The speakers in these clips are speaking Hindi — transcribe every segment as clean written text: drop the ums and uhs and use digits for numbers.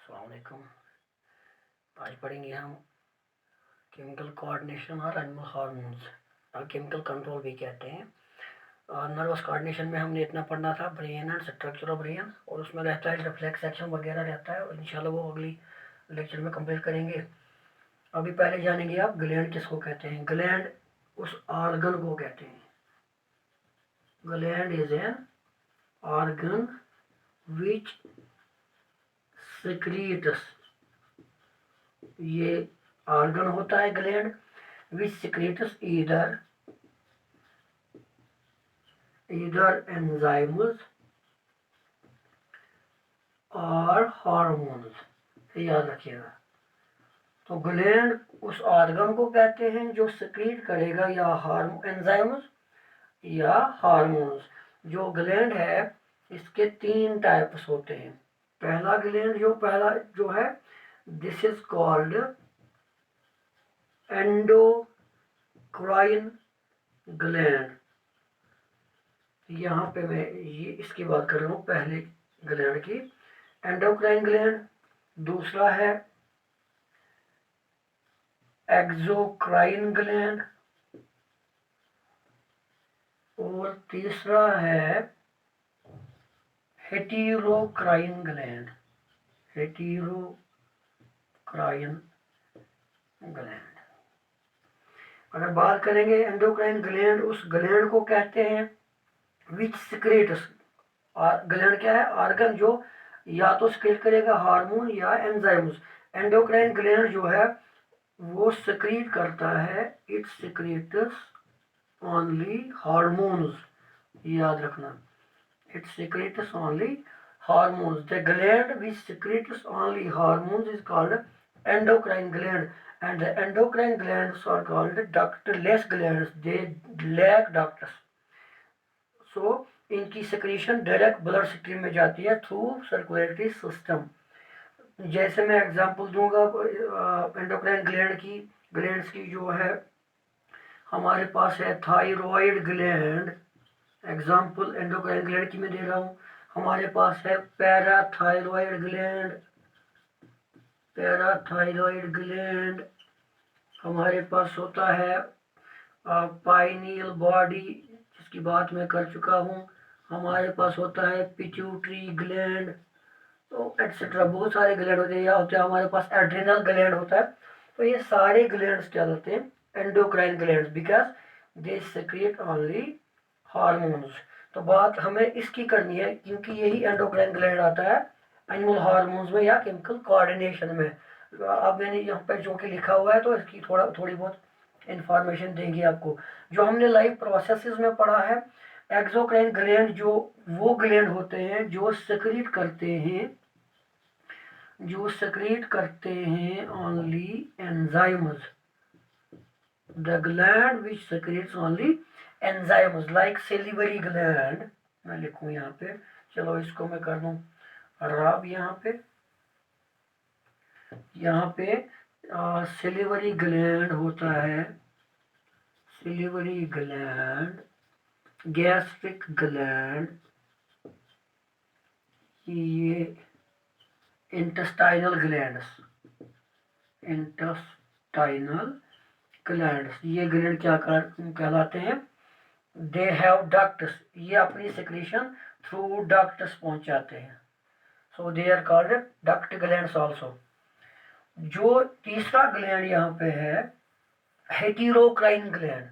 अस्सलाम वालेकुम। आज पढ़ेंगे हम केमिकल कोऑर्डिनेशन और एनिमल हार्मोन्स और केमिकल कंट्रोल भी कहते हैं। और नर्वस कोऑर्डिनेशन में हमने इतना पढ़ना था, brain and structure of brain, और उसमें रहता है रिफ्लेक्स एक्शन वगैरह रहता है, और इंशाल्लाह वो अगली लेक्चर में कंप्लीट करेंगे। अभी पहले जानेंगे आप ग्लैंड किसको कहते हैं। ग्लैंड उस ऑर्गन को कहते हैं। Gland is an organ which secretes, ये ऑर्गन होता है gland which secretes either enzymes और हार्मोन्स। याद रखिएगा। तो ग्लैंड उस ऑर्गन को कहते हैं जो सिक्रीट करेगा या एंजाइम्स या हार्मोन्स। जो ग्लैंड है इसके 3 टाइप्स होते हैं। पहला ग्लैंड जो है this is called endocrine gland. यहाँ पे मैं ये इसकी बात कर रहा हूँ, पहले ग्लैंड की, एंडोक्राइन ग्लैंड। दूसरा है एक्सोक्राइन ग्लैंड और तीसरा है हेटेरोक्राइन ग्लैंड। हेटेरोक्राइन ग्लैंड। अगर बात करेंगे एंडोक्राइन ग्लैंड, उस ग्लैंड को कहते हैं विच सिक्रेट्स। ग्लैंड क्या है? ऑर्गन जो या तो सिक्रेट करेगा हार्मोन या एंजाइम्स। एंडोक्राइन ग्लैंड जो है वो सिक्रीट करता है, इट सिक्रेट्स ओनली हार्मोन्स। याद रखना, it secretes only hormones. The gland which secretes only hormones is called endocrine gland, and the endocrine glands are called ductless glands. They lack ducts. So इनकी secretion डायरेक्ट ब्लड स्ट्रीम में जाती है थ्रू सर्कुलेटरी सिस्टम। जैसे मैं एग्जांपल दूंगा एंडोक्राइन ग्लैंड्स की जो है, हमारे पास है thyroid gland. Example endocrine gland की मैं दे रहा हूँ। हमारे पास है पैराथायरॉयड ग्लैंड। हमारे पास होता है पाइनियल बॉडी, जिसकी बात मैं कर चुका हूँ। हमारे पास होता है पिट्यूटरी ग्लैंड, तो एटसेट्रा बहुत सारे ग्लैंड होते हैं। या होता है हमारे पास एड्रिनल ग्लैंड होता है। तो ये सारे ग्लैंड्स क्या होते हैं? Endocrine glands, because they secrete only hormones. तो बात हमें इसकी करनी है, क्योंकि यही एंडोक्राइन ग्लैंड आता है एनिमल हार्मोन्स में या केमिकल कोऑर्डिनेशन में। अब मैंने यहाँ पर जो कि लिखा हुआ है, तो इसकी थोड़ी बहुत इंफॉर्मेशन देंगे आपको। जो हमने लाइव प्रोसेसेस में पढ़ा है, एक्सोक्राइन ग्लैंड जो वो ग्लैंड होते हैं जो सिक्रीट करते हैं only enzymes. The gland which secretes only enzymes like salivary gland. मैं लिखूं यहाँ पे, चलो इसको मैं कर दूं राब यहाँ पे सिलिवरी ग्लैंड होता है, सिलिवरी ग्लैंड, गैस्ट्रिक ग्लैंड, ये इंटेस्टाइनल ग्लैंड्स, ये ग्लैंड क्या कहलाते हैं? दे हैव डक्ट्स, ये अपनी सिक्रीशन थ्रू डक्ट्स पहुंचाते हैं। So they are called duct glands also. जो तीसरा ग्लैंड यहाँ पे है heterocrine gland,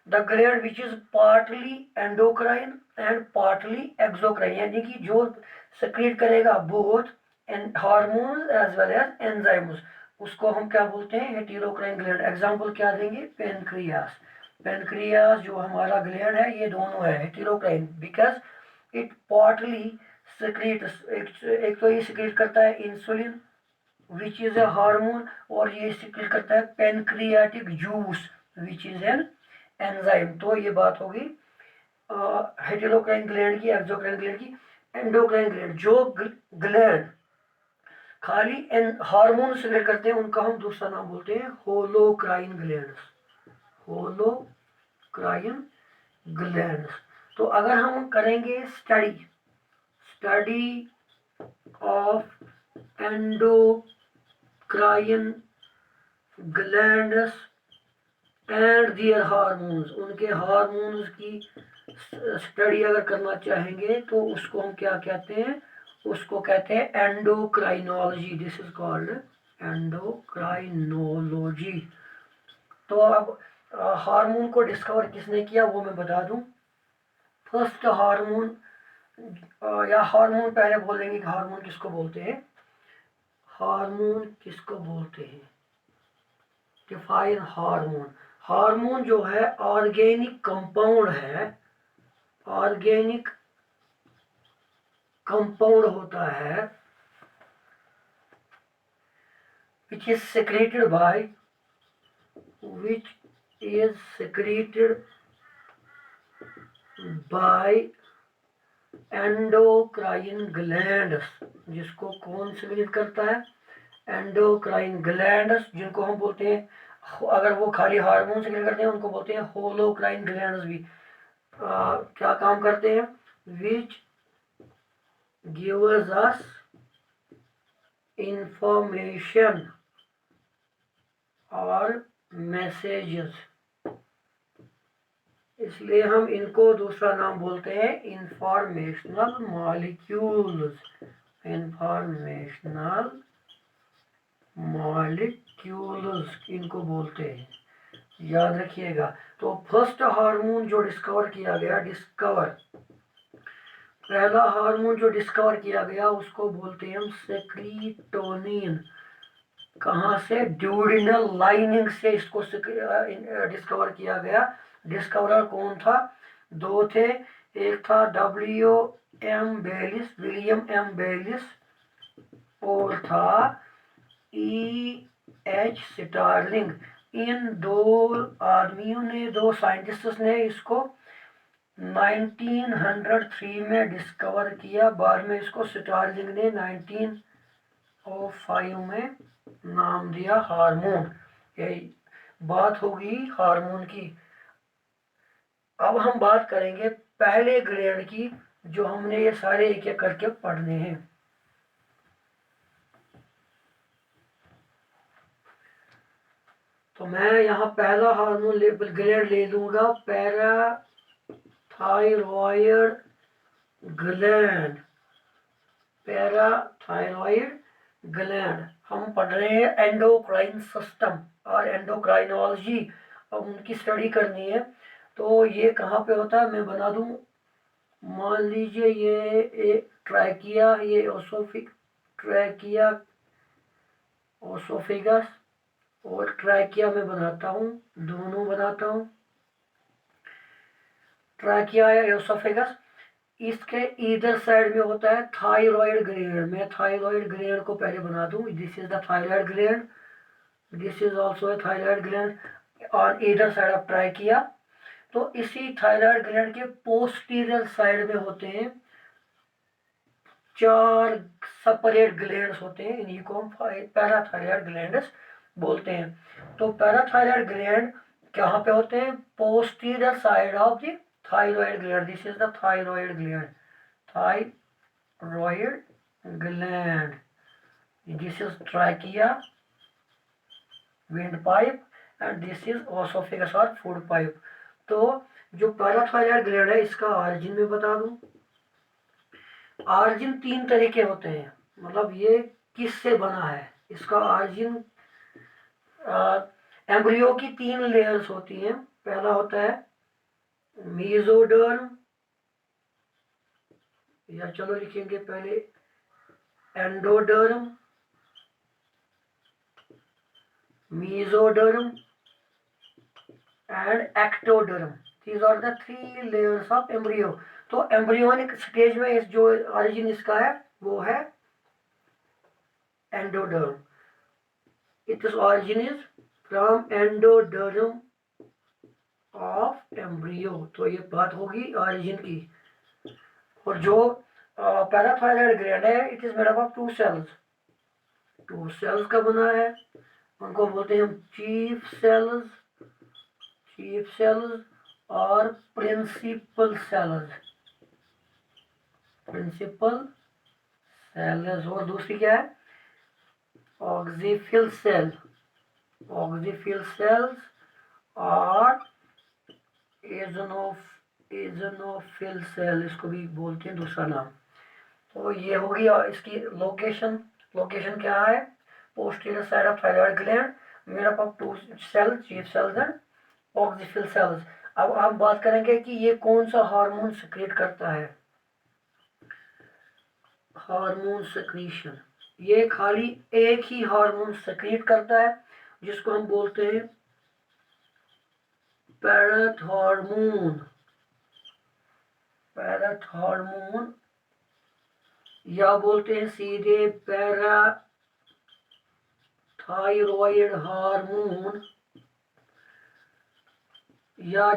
the gland which is partly endocrine and partly exocrine, यानी कि जो सिक्रीट करेगा both hormones as well as enzymes, उसको हम क्या बोलते हैं? हेटेरोक्राइन ग्लैंड। एग्जांपल क्या देंगे? पेनक्रियास जो हमारा ग्लैंड है, ये दोनों है हेटेरोक्राइन, बिकॉज इट पार्टली सिक्रीट्स, एक तो ये सिक्रीट करता है insulin which is a hormone, और ये सिक्रीट करता है pancreatic juice which is an enzyme. तो ये बात होगी हेटेरोक्राइन ग्लैंड की, एक्सोक्राइन ग्लैंड की। एंडोक्राइन ग्लैंड, जो ग्लैंड खाली हार्मोन सिक्रेट करते हैं, उनका हम दूसरा नाम बोलते हैं होलोक्राइन ग्लैंड्स। तो अगर हम करेंगे study of endocrine glands and their hormones, उनके हार्मोन्स की स्टडी अगर करना चाहेंगे तो उसको हम क्या कहते हैं, उसको कहते हैं endocrinology. This is called endocrinology. तो अब हार्मोन को डिस्कवर किसने किया वो मैं बता दूं। फर्स्ट हार्मोन, या हार्मोन पहले बोलेंगे कि हार्मोन किसको बोलते हैं, हार्मोन किसको बोलते हैं। डिफाइन हार्मोन, हार्मोन जो है ऑर्गेनिक कंपाउंड है, ऑर्गेनिक कंपाउंड होता है which is secreted by, which is secreted by endocrine glands, जिसको कौन सिक्रेट करता है, एंडोक्राइन ग्लैंड्स, जिनको हम बोलते हैं, अगर वो खाली हार्मोन सिक्रेट करते हैं उनको बोलते हैं होलोक्राइन ग्लैंड्स भी। क्या काम करते हैं, विच गिव्स अस इंफॉर्मेशन और मैसेजेस, इसलिए हम इनको दूसरा नाम बोलते हैं इंफॉर्मेशनल मॉलिक्यूल्स, इंफॉर्मेशनल मॉलिक्यूल्स इनको बोलते हैं, याद रखिएगा। तो फर्स्ट हार्मोन जो डिस्कवर किया गया, पहला हार्मोन जो डिस्कवर किया गया उसको बोलते हैं हम सेक्रीटोनिन। कहाँ से, ड्यूडिनल लाइनिंग से इसको डिस्कवर किया गया। डिस्कवरर कौन था, दो थे, एक था विलियम एम बेलिस, और था E.H. स्टार्लिंग। इन दो आदमियों ने, दो साइंटिस्ट्स ने इसको 1903 में डिस्कवर किया। बाद में इसको स्टार्लिंग ने 1905 में नाम दिया हार्मोन। यही बात होगी हार्मोन की। अब हम बात करेंगे पहले ग्रेड की, जो हमने ये सारे एक एक करके पढ़ने हैं। तो मैं यहाँ पहला हार्मोन ग्रेड ले लूंगा, पैराथायरॉयड ग्लैंड, पैराथायरॉयड ग्लैंड। हम पढ़ रहे हैं एंडोक्राइन सिस्टम और एंडोक्राइनोलॉजी, अब उनकी स्टडी करनी है। तो ये कहाँ पे होता है मैं बना दूं, मान लीजिए ये एक ट्रैकिया, ये ट्रैकिया ओसोफेगस, और ट्रैकिया में बनाता हूँ, दोनों बनाता हूँ, ट्रैकिया या ओसोफेगस। इसके इधर साइड में होता है थायराइड ग्लैंड। मैं थायराइड ग्लैंड को पहले बना दूं, this is the thyroid gland, this is also a thyroid gland on either side of trachea. तो इसी थायराइड ग्लैंड के पोस्टीरियर साइड में होते हैं 4 सेपरेट ग्लैंड्स होते हैं, इन्हीं को हम पैराथायराइड ग्लैंड्स बोलते हैं। तो पैराथायराइड ग्लैंड कहाँ पे होते हैं, posterior side of the thyroid gland. This is the thyroid gland, thyroid gland, this is trachea, wind pipe, and this is oesophagus और फूड पाइप। तो जो पैराथायराइड ग्लैंड है इसका ऑरिजिन में बता दूं, ऑरिजिन 3 तरह के होते हैं, मतलब ये किससे बना है, इसका ऑरिजिन एम्ब्रियो की 3 लेयर्स होती हैं। पहला होता है मेसोडर्म, या चलो लिखेंगे पहले endoderm, mesoderm and ectoderm. These are the 3 layers of embryo। तो एम्ब्रियोनिक स्टेज में इस जो ऑरिजिन इसका है वो है endoderm. Its origin is from endoderm of embryo. तो ये बात होगी ऑरिजिन की। और जो पैराथायराइड ग्लैंड है it is made up of 2 cells, 2 cells का बना है, उनको बोलते हैं हम चीफ सेल्स और प्रिंसिपल सेल्स, प्रिंसिपल सेल्स, और दूसरी क्या है, ऑक्सीफिल सेल। ऑक्सीफिल सेल्स और एजनोफिल सेल, इसको भी बोलते हैं दूसरा नाम। तो ये होगी इसकी लोकेशन। लोकेशन क्या है, posterior side of thyroid gland, made up of 2 cells, chief cells and oxyphil cells. अब हम बात करेंगे कि ये कौन सा हार्मोन सिक्रेट करता है। हार्मोन सिक्रीशन, ये खाली एक ही हार्मोन सिक्रेट करता है जिसको हम बोलते हैं पैराथॉर्मोन। पैराथॉर्मोन या बोलते हैं सीधे पैराथायरॉयड हार्मोन, या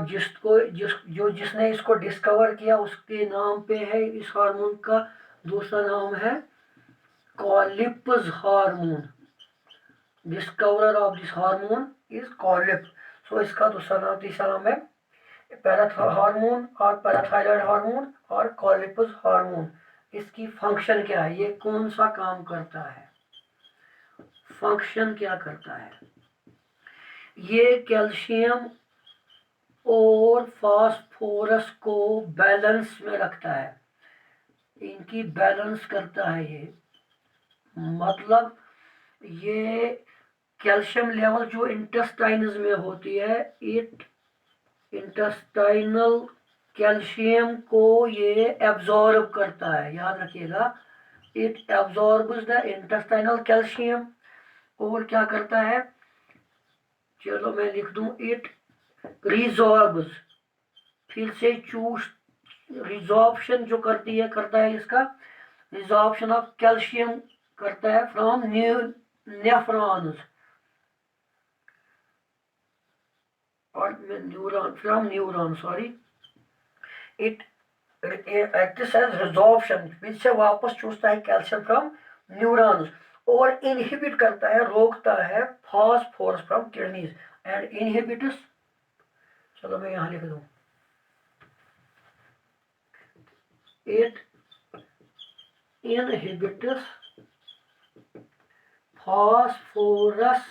जिसने इसको डिस्कवर किया उसके नाम पे है इस हार्मोन का दूसरा नाम है Collip's hormone. Discoverer of this hormone is Collip. So इसका दूसरा नाम, तीसरा नाम है हार्मोन और पैराथायरॉयड हार्मोन और कॉलिपस हार्मोन। इसकी फंक्शन क्या है, ये कौन सा काम करता है, फंक्शन क्या करता है। ये कैल्शियम और फास्फोरस को बैलेंस में रखता है, इनकी बैलेंस करता है ये। मतलब ये कैल्शियम लेवल जो इंटेस्टाइन्स में होती है, इट इंटेस्टाइनल कैल्शियम को ये एब्जॉर्ब करता है, याद रखिएगा, it absorbs the intestinal calcium. और क्या करता है, चलो मैं लिख दूं, इट रिजॉर्ब्स, फिर से चूस, रिजॉर्प्शन जो करता है इसका रिजॉर्प्शन ऑफ कैल्शियम करता है फ्रॉम नेफ्रॉन्स और neuron, from neuron, sorry, it acts as resorption, फिर से वापस चूसता है कैल्शियम फ्रॉम न्यूरॉन्स, और इनहिबिट करता है, रोकता है phosphorus from kidneys and inhibits, चलो मैं यहाँ लिख दूं, it inhibits phosphorus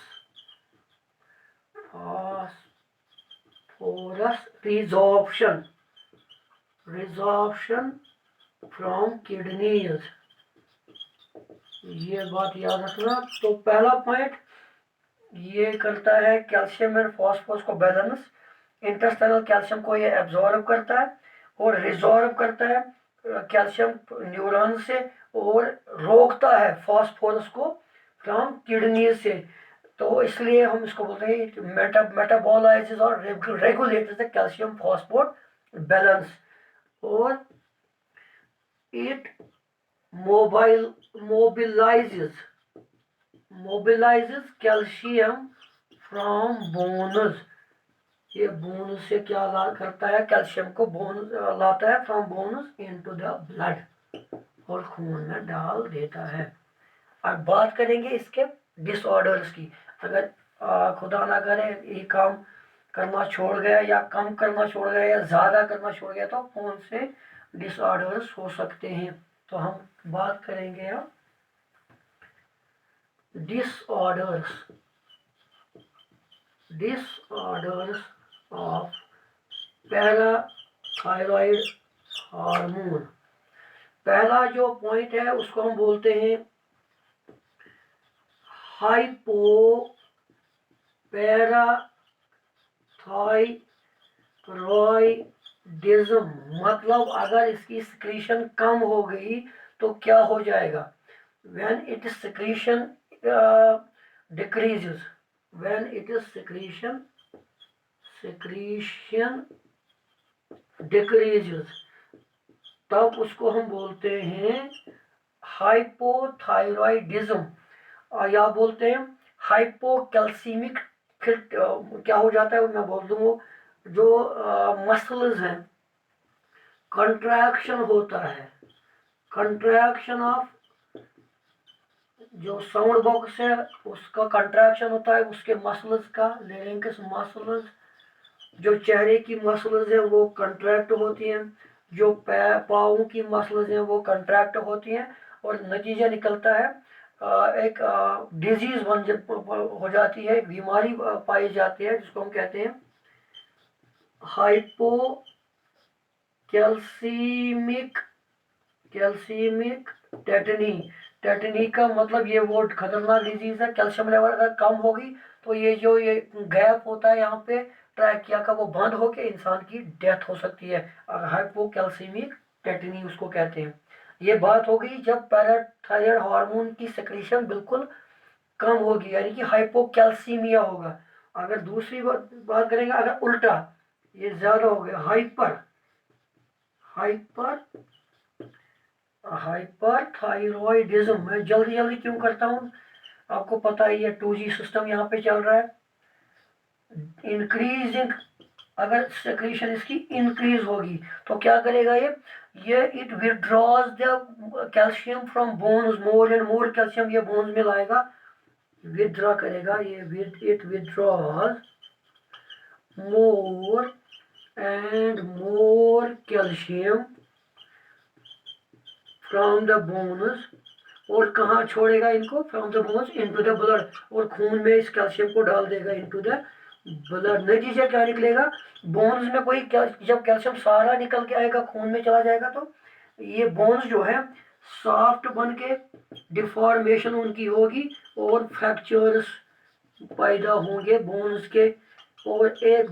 resorption from kidneys। ये बात याद रखना। तो पहला पॉइंट, ये करता है कैल्शियम एंड फास्फोरस को बैलेंस, इंटेस्टाइनल कैल्शियम को ये एब्जॉर्ब करता है और रिजॉर्ब करता है कैल्शियम न्यूरॉन से, और रोकता है फास्फोरस को फ्रॉम किडनी से। तो इसलिए हम इसको बोलते हैं मेटाबोलाइजेस और regulates the calcium phosphor balance. और इट मोबिलाइजेस कैल्शियम फ्रॉम बोन्स। ये बोन से क्या करता है, कैल्शियम को बोन लाता है from bones into the blood, और खून में डाल देता है। अब बात करेंगे इसके डिसऑर्डर्स की। अगर खुदा ना करे ये काम करना छोड़ गया या कम करना छोड़ गया या ज़्यादा करना छोड़ गया तो कौन से डिसऑर्डर्स हो सकते हैं। तो हम बात करेंगे अब डिसऑर्डर्स ऑफ पैराथायरॉयड हार्मोन। पहला जो पॉइंट है उसको हम बोलते हैं हाइपोपैराथायरॉयडिज्म। मतलब अगर इसकी सिक्रीशन कम हो गई तो क्या हो जाएगा, when its secretion decreases, when its secretion decreases, तब उसको हम बोलते हैं हाइपोथायरॉयडिज्म, या बोलते हैं हाइपोकैल्सीमिक। फिर क्या हो जाता है मैं बोल दूँ, जो मसल्स हैं कंट्रैक्शन होता है, कंट्रैक्शन ऑफ जो साउंड बॉक्स है उसका कंट्रैक्शन होता है, उसके मसल्स का, लेरिंक्स मसल्स, जो चेहरे की मसल्स हैं वो कंट्रैक्ट होती हैं, जो पाँव की मसल्स हैं वो कंट्रैक्ट होती हैं, और नतीजा निकलता है एक डिजीज हो जाती है, एक बीमारी पाई जाती है जिसको हम कहते हैं हाइपोकैल्सीमिक टेटनी। टेटनी का मतलब ये वो खतरनाक डिजीज है। कैल्शियम लेवल अगर कम होगी तो ये जो ये गैप होता है यहाँ पे ट्रैकिया का, वो बंद होकर इंसान की डेथ हो सकती है। हाइपोकैल्सीमिक टेटनी उसको कहते हैं। ये बात हो गई जब पैराथायराइड हार्मोन की सिक्रीशन बिल्कुल कम होगी, यानी कि हाइपोकैल्सीमिया होगा। अगर दूसरी बात करेंगे, अगर उल्टा ये ज्यादा हो गया, हाइपरथायरॉयडिज्म। मैं जल्दी जल्दी क्यों करता हूँ, आपको पता ही है 2G सिस्टम यहाँ पे चल रहा है। इंक्रीजिंग, अगर सेक्रेशन इसकी इंक्रीज होगी तो क्या करेगा ये it withdraws the calcium from bones, more and more calcium ये बोन्स में लाएगा, विदड्रॉ करेगा। ये it withdraws more and more calcium from the bones, और कहाँ छोड़ेगा इनको, from the bones into the blood, और खून में इस कैल्शियम को डाल देगा इनटू द ब्लड। नतीजा क्या निकलेगा, बोन्स में कोई जब कैल्शियम सारा निकल के आएगा, खून में चला जाएगा, तो ये बोन्स जो है सॉफ्ट बन के डिफॉर्मेशन उनकी होगी और फ्रैक्चर्स पैदा होंगे बोन्स के। और एक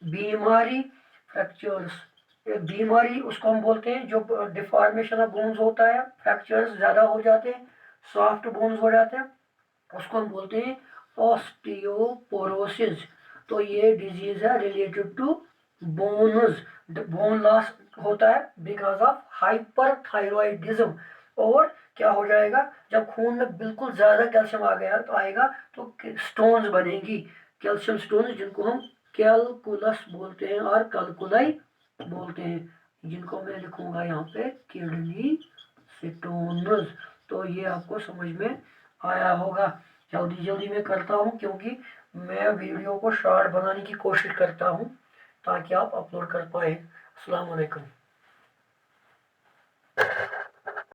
बीमारी, फ्रैक्चर्स, एक बीमारी उसको हम बोलते हैं, जो डिफॉर्मेशन ऑफ बोन्स होता है, फ्रैक्चर्स ज़्यादा हो जाते हैं, सॉफ्ट बोन्स हो जाते हैं, उसको हम बोलते हैं ऑस्टियोपोरोसिस। तो ये डिजीज है related to bones, bone loss होता है बिकॉज ऑफ हाइपरथायरॉयडिज्म। और क्या हो जाएगा, जब खून में बिल्कुल ज़्यादा कैल्शियम आ गया तो आएगा तो स्टोन्स बनेगी, कैल्शियम स्टोन्स, जिनको हम कैलकुलस बोलते हैं और कैलकुलाई बोलते हैं, जिनको मैं लिखूंगा यहाँ पे किडनी स्टोन्स। तो ये आपको समझ में आया होगा। जल्दी जल्दी मैं करता हूँ क्योंकि मैं वीडियो को शॉर्ट बनाने की कोशिश करता हूँ ताकि आप अपलोड कर पाए। अस्सलाम वालेकुम।